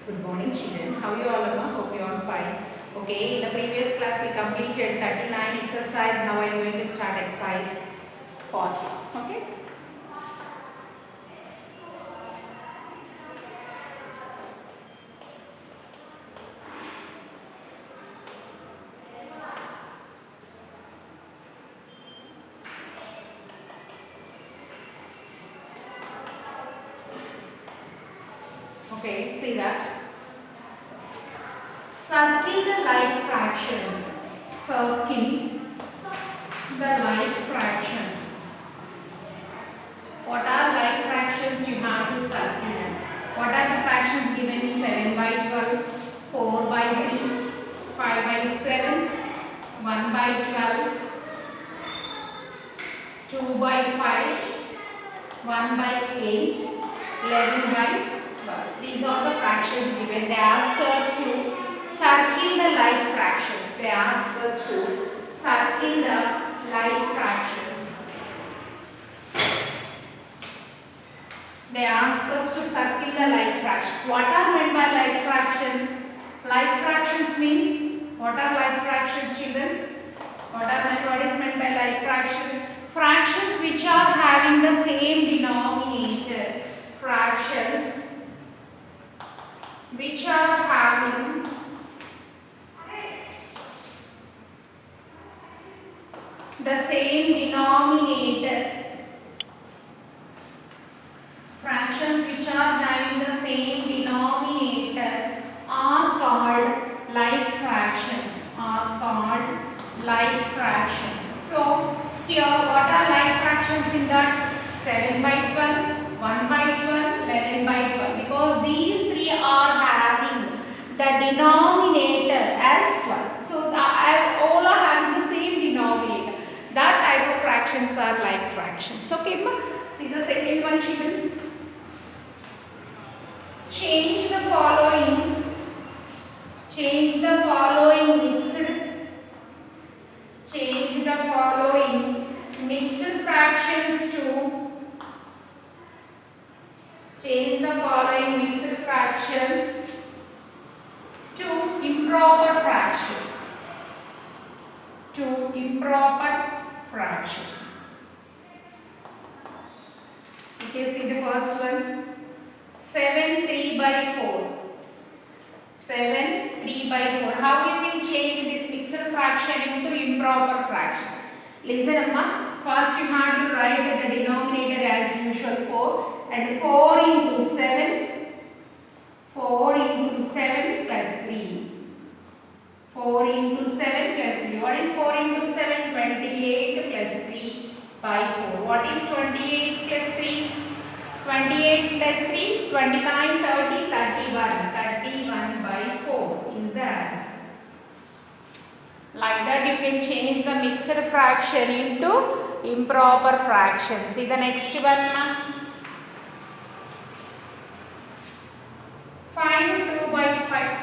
Good morning, children. How you all are? Hope you all fine. Okay, in the previous class we completed 39 exercise. Now I am going to start exercise 40. Okay. Okay, see that. Circle the like fractions. Circle the like fractions. What are like fractions? You have to circle. What are the fractions given? 7 by 12, 4 by 3, 5 by 7, 1 by 12, 2 by 5, 1 by 8, 11 by 12. These are the fractions given. They asked us to circle the like fractions. They asked us to circle the like fractions. They asked us to circle the like fractions. What are meant by like fraction? Like fractions means, what are like fractions, children? What is meant by like fraction? Fractions which are having the same denominator. Fractions which are having the same denominator. Fractions which are having the same denominator are called like fractions. So here what are like fractions in that? 7 by 12, 1 by 12, 11 by 12. Because these three are having the denominator as 12. So all are having the same denominator. That type of fractions are like fractions. Okay, see the second one, children. Change the following mixed fractions to improper fraction. Okay, see the first one. 7 3 by 4. 7 3 by 4. How we will change this mixed fraction into improper fraction? Listen, Amma. First you have to write the denominator as usual 4 and 4 into 7. 4 into 7 plus 3. 4 into 7 plus 3. What is 4 into 7? 28 plus 3 by 4. What is 28 plus 3? 28 plus 3, 29, 30, 31. 31 by 4 is the answer. Like that you can change the mixed fraction into improper fraction. See the next one. 5 2 by 5.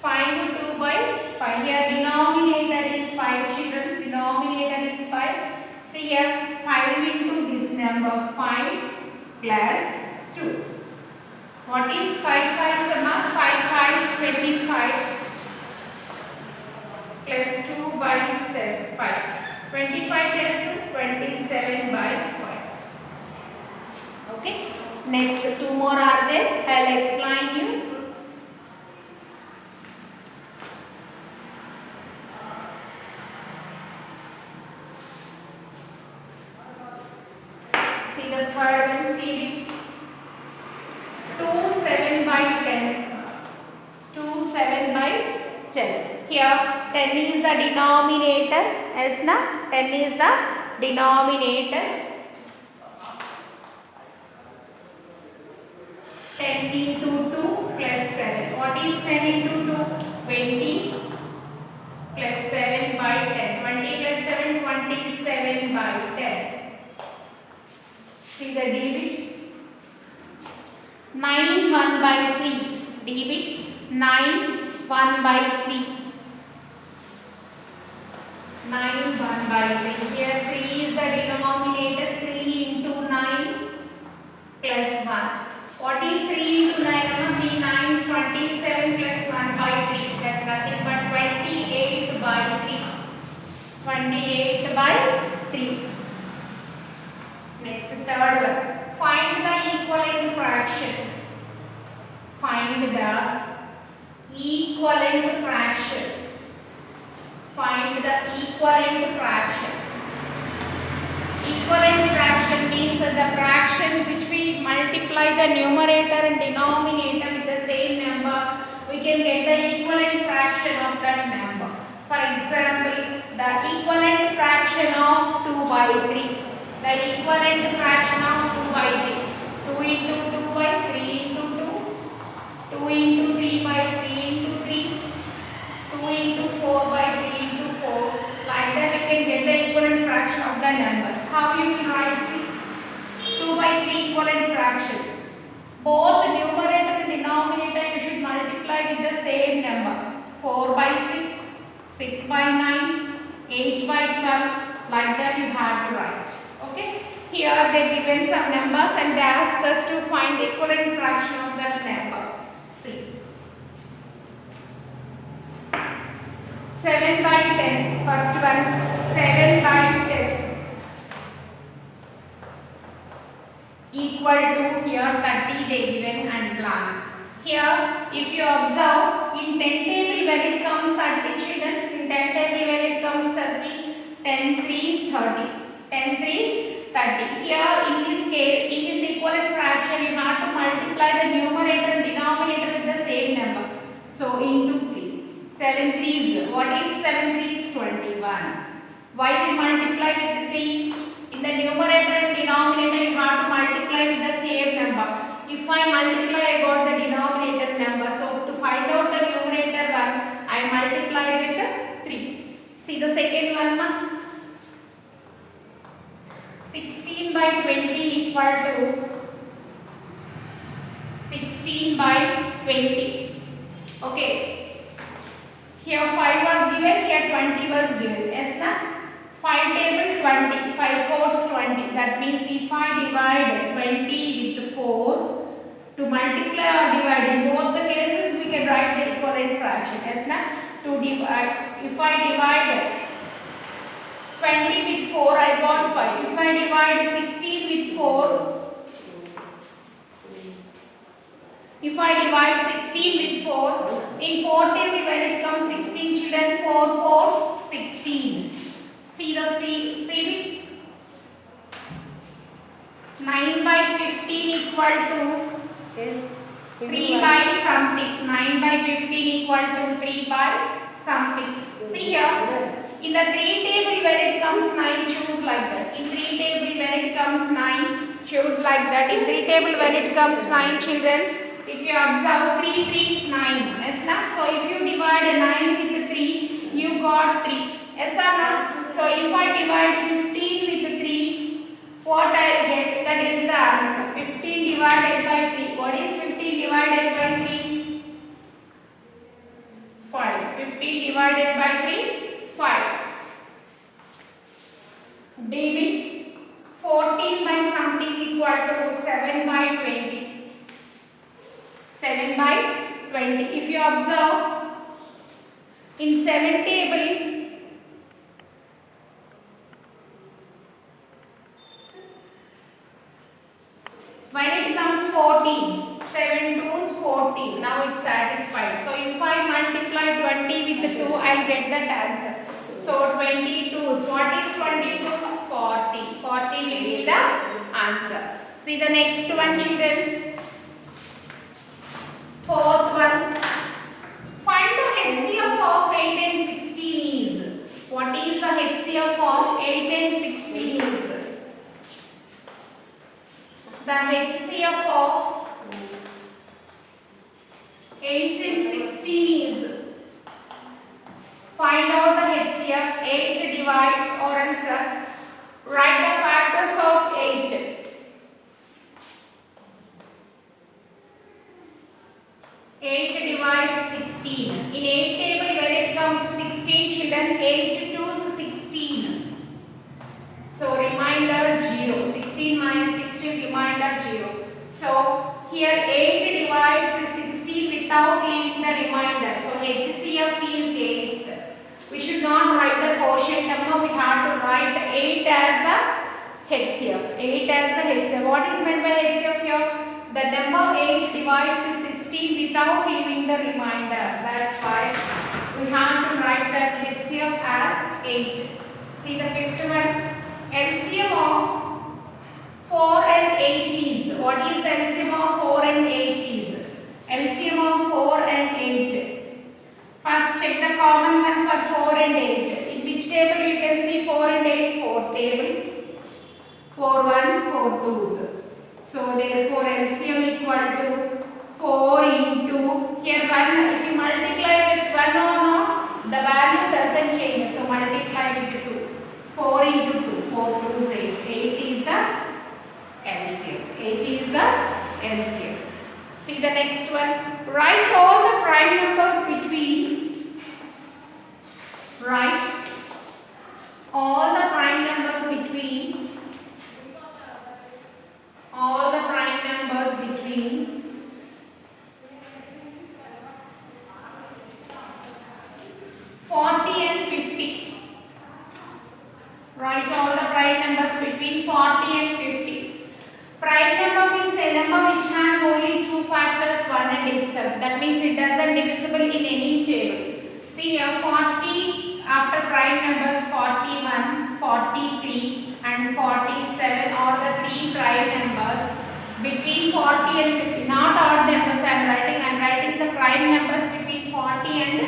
5 2 by 5. Here denominator is 5, children. Denominator is 5. See here 5 into this number 5 plus 2. What is 5 5 Sama? 5 5 is 25 plus 2 by 7 5. 25 plus 2 27 by 5. Okay. Next 2 more are there. I'll explain you. See the third one, see 2 7 by 10. 2 7 by 10. Here 10 is the denominator. Yes, na? 10 is the denominator. 10 into 2 plus 7. What is 10 into 2? 20 plus 7 by 10. 20 plus 7, 27 by 10. See the debit. 9 1 by 3. Debit 9 1 by 3. 9 1 by 3. Here 3 is the denominator. 3 into 9 plus 1. What is 3 into 9? 3 9 Third one, find the equivalent fraction. Find the equivalent fraction. Find the equivalent fraction. Equivalent fraction means the fraction which we multiply the numerator and denominator with the same number, we can get the equivalent fraction of that number. For example, the equivalent fraction of 2 by 3. The equivalent fraction of 2 by 3. 2 into 2 by 3 into 2. 2 into 3 by 3 into 3. 2 into 4 by 3 into 4. Like that we can get the equivalent fraction of the numbers. How you will write? See, 2 by 3 equivalent fraction. Both numerator and denominator you should multiply with the same number. 4 by 6, 6 by 9, 8 by 12. Like that you have to write. Okay. Here they given some numbers and they ask us to find the equivalent fraction of that number. See. 7 by 10. First one. 7 by 10. Equal to here 30 they given and blank. Here if you observe in 10 table when it comes 30 children, in 10 table when it comes 30, 10 3s 30. 10 3s 30. Here in this case, in this equivalent fraction you have to multiply the numerator and denominator with the same number. So into 3. 7 3s, what is 7 3s? 21. Why we multiply with the 3? In the numerator and denominator you have to multiply with the same number. If I multiply, I got the denominator number. So to find out the numerator one, I multiplied with the 3. See the second one, ma? 16 by 20 equal to 16 by 20. Okay. Here 5 was given, here 20 was given. Yes, na? 5 table 20, 5 fours 20. That means if I divide 20 with 4, to multiply or divide in both the cases, we can write the equivalent fraction. Yes, na? To divide, if I divide 20 with 4, I got 5. If I divide 16 with 4, if I divide 16 with 4, in 4 table when it comes 16 children, 4 fours 16. See the see it? 9 by 15 equal to 3 by something. 9 by 15 equal to 3 by something. See here, in the 3 table when it comes 9, choose like that. In 3 table when it comes 9, choose like that. In 3 table when it comes 9 children, if you observe 3 3 is 9. Yes, na? So if you divide 9 with 3, you got 3. Yes or no? So if I divide 15 with 3, what I will get? That is the answer. 15 divided by 3. What is 15 divided by 3? 5. 15 divided by 3? 5. David, 14 by something equal to 7 by 20. 7 by 20. If you observe, in 7 table, when it comes 14, 7 2s 14. Now it's satisfied. So if I multiply 20 with 2, I'll get that answer. So 22s. What is 22s? 40. 40 will be the answer. See the next one, children. Fourth one. Find the HCF of 8 and 16 is. What is the HCF of 8 and 16 is? The HCF of 8 and 16 is. Find out the HCF. 8 divides or answer. Write the factors of 8. 8 divides 16. In 8 table when it comes 16 children, 8 to 16. So remainder 0. 16 minus 16 remainder 0. So here 8 divides the 16 without leaving the remainder. So HCF is 8. We should not write the quotient number. We have to write 8 as the HCF. 8 as the HCF. What is meant by HCF here? The number 8 divides the 16 without leaving the remainder. That's why we have to write that HCF as 8. See the fifth one. LCM of 4 and 8 is. What is LCM of 4 and 8 is? LCM of 4 and 8. First check the common one for 4 and 8. In which table you can see 4 and 8? 4 table. 4 ones, 4 twos. So therefore LCM equal to 4 into, here 1, if you multiply with 1 or not, the value doesn't change. So multiply with 2. 4 into 2, 4 twos 8. 8 is the LCM. 8 is the LCM. See the next one. Write all the prime numbers between. Write all the prime numbers between. All the prime numbers between 40 and 50. Write all the prime numbers between 40 and 50. Prime number means a number which has only two factors, 1 and itself. That means it doesn't divisible in any table. See here 40 after prime numbers 41, 43 and 47 are the three prime numbers between 40 and 50. Not odd numbers I am writing the prime numbers between 40 and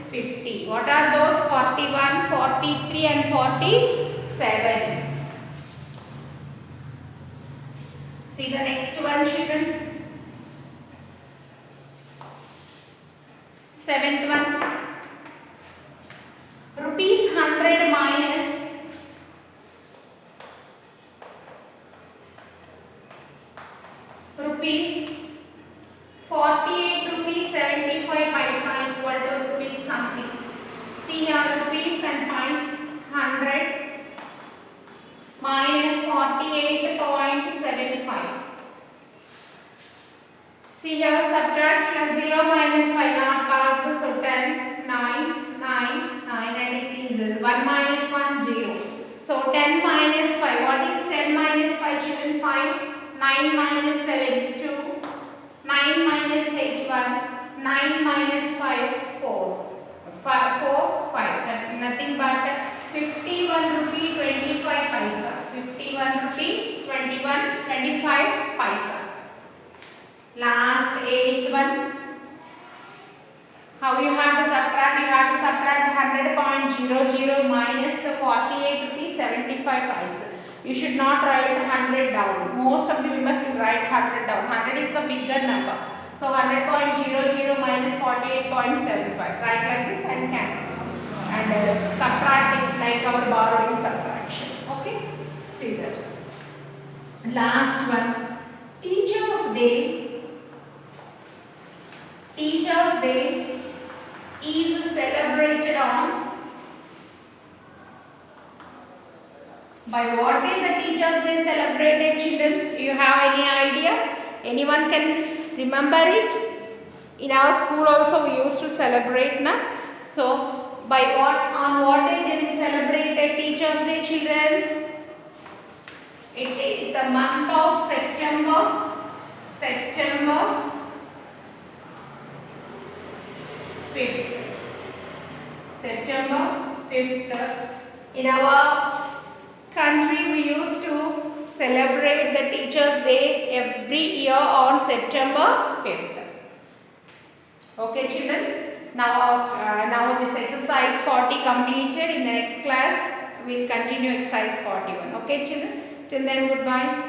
50. What are those? 41, 43 and 47. See the next one, children. Seventh one. Rupees 100 minus rupees 48 rupees 75 paisa equal to rupees something. See here rupees and pies 100 minus 48.75. See here subtract here 0 minus 5 not possible, so 10, 9, 9, 9 and it is 1 minus 1 0. So 10 minus 5. What is 10 minus 5 children? 5. 9 minus 7 2. 9 minus 8 1. 9 minus 5 4. 4 5. That nothing but 51 rupee 25 paisa. 51 rupee 25 paisa. Last eighth one. How you have to subtract? You have to subtract 100.00 minus 48 rupees 75 paisa. You should not write 100 down. Most of the members will write 100 down. 100 is the bigger number. So 100.00 minus 48.75. Write like this and cancel. And subtract it like our borrowing subtraction. Okay? See that. Last one. Teachers' Day. Teachers' Day is celebrated on. By what day the Teachers' Day celebrated, children? Do you have any idea? Anyone can remember it? In our school also we used to celebrate, na? So by on what day they will celebrate the Teachers' Day, children? It is the month of September. September 5th. September 5th. In our country we used to celebrate the Teachers' Day every year on September 5th. Okay children. Now this exercise 40 completed. In the next class we will continue exercise 41. Okay children. Till then, goodbye.